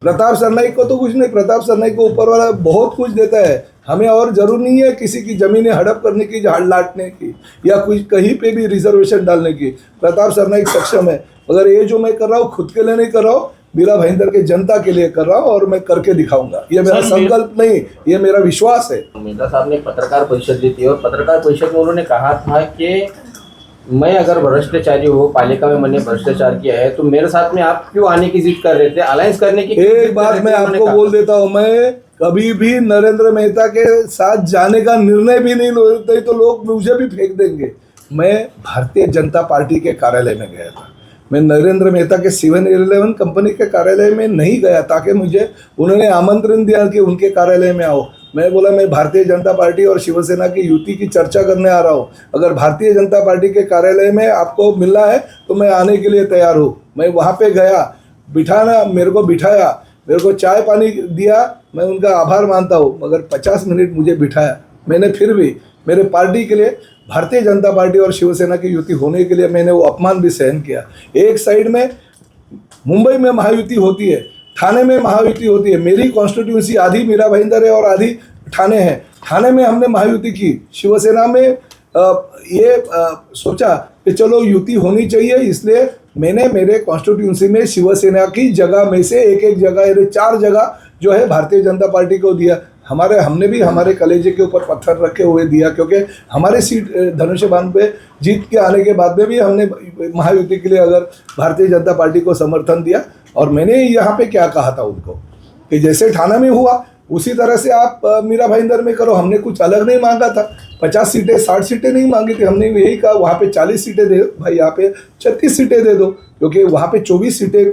प्रताप सरनाईक को तो कुछ नहीं, प्रताप सरनाईक को ऊपर वाला बहुत कुछ देता है। हमें और जरूर नहीं है किसी की जमीनें हड़प करने की, झाड़ लाटने की या कुछ कहीं पे भी रिजर्वेशन डालने की। प्रताप सरनाईक सक्षम है। मगर ये जो मैं कर रहा हूँ खुद के लिए नहीं कर रहा हूँ, मीरा भाईंदर के जनता के लिए कर रहा हूँ और मैं करके दिखाऊंगा। ये मेरा संकल्प नहीं, ये मेरा विश्वास है। मेहता साहब ने पत्रकार परिषद दी थी और पत्रकार परिषद में उन्होंने कहा था कि मैं अगर भ्रष्टाचारी हो, पालिका में मैंने भ्रष्टाचार किया है तो मेरे साथ में आप क्यों आने की जिद कर रहे थे, अलायंस करने की? एक बात मैं आपको बोल देता हूँ, मैं कभी भी नरेंद्र मेहता के साथ जाने का निर्णय भी नहीं लेते तो लोग मुझे भी फेंक देंगे। मैं भारतीय जनता पार्टी के कार्यालय में गया था। मैं नरेंद्र मेहता के 7-Eleven कंपनी के कार्यालय में नहीं गया ताकि मुझे उन्होंने आमंत्रण दिया कि उनके कार्यालय में आओ। मैं बोला मैं भारतीय जनता पार्टी और शिवसेना की युति की चर्चा करने आ रहा हूँ। अगर भारतीय जनता पार्टी के कार्यालय में आपको मिलना है तो मैं आने के लिए तैयार हूँ। मैं वहाँ पे गया, बिठाना मेरे को बिठाया, मेरे को चाय पानी दिया, मैं उनका आभार मानता हूँ। मगर 50 मिनट मुझे बिठाया। मैंने फिर भी मेरे पार्टी के लिए, भारतीय जनता पार्टी और शिवसेना की युति होने के लिए मैंने वो अपमान भी सहन किया। एक साइड में मुंबई में महायुति होती है, ठाणे में महायुति होती है। मेरी कॉन्स्टिट्यूंसी आधी मीरा भाईंदर है और आधी ठाणे है। ठाणे में हमने महायुति की, शिवसेना में सोचा कि चलो युति होनी चाहिए, इसलिए मैंने मेरे कॉन्स्टिट्यूंसी में शिवसेना की जगह में से एक जगह, 4 जगह जो है भारतीय जनता पार्टी को दिया। हमने भी हमारे कलेजे के ऊपर पत्थर रखे हुए दिया, क्योंकि हमारे सीट धनुष्यबाण पे जीत के आने के बाद में भी हमने महायुति के लिए अगर भारतीय जनता पार्टी को समर्थन दिया। और मैंने यहाँ पे क्या कहा था उनको कि जैसे ठाणे में हुआ उसी तरह से आप मीरा भाईंदर में करो। हमने कुछ अलग नहीं मांगा था, 50 सीटें 60 सीटें नहीं मांगी थी। हमने यही कहा वहाँ पे 40 सीटें दे दो भाई, यहाँ पे 36 सीटें दे दो, क्योंकि वहाँ पे 24 सीटें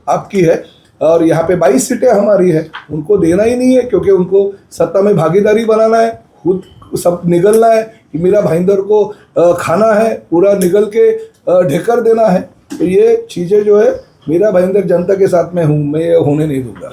आपकी है और यहाँ पे 22 सीटें हमारी है। उनको देना ही नहीं है क्योंकि उनको सत्ता में भागीदारी बनाना है, खुद सब निगलना है कि मीरा भाईंदर को खाना है, पूरा निगल के ढेकर देना है। तो ये चीज़ें जो है मीरा भाईंदर जनता के साथ में हूँ, मैं ये होने नहीं दूंगा।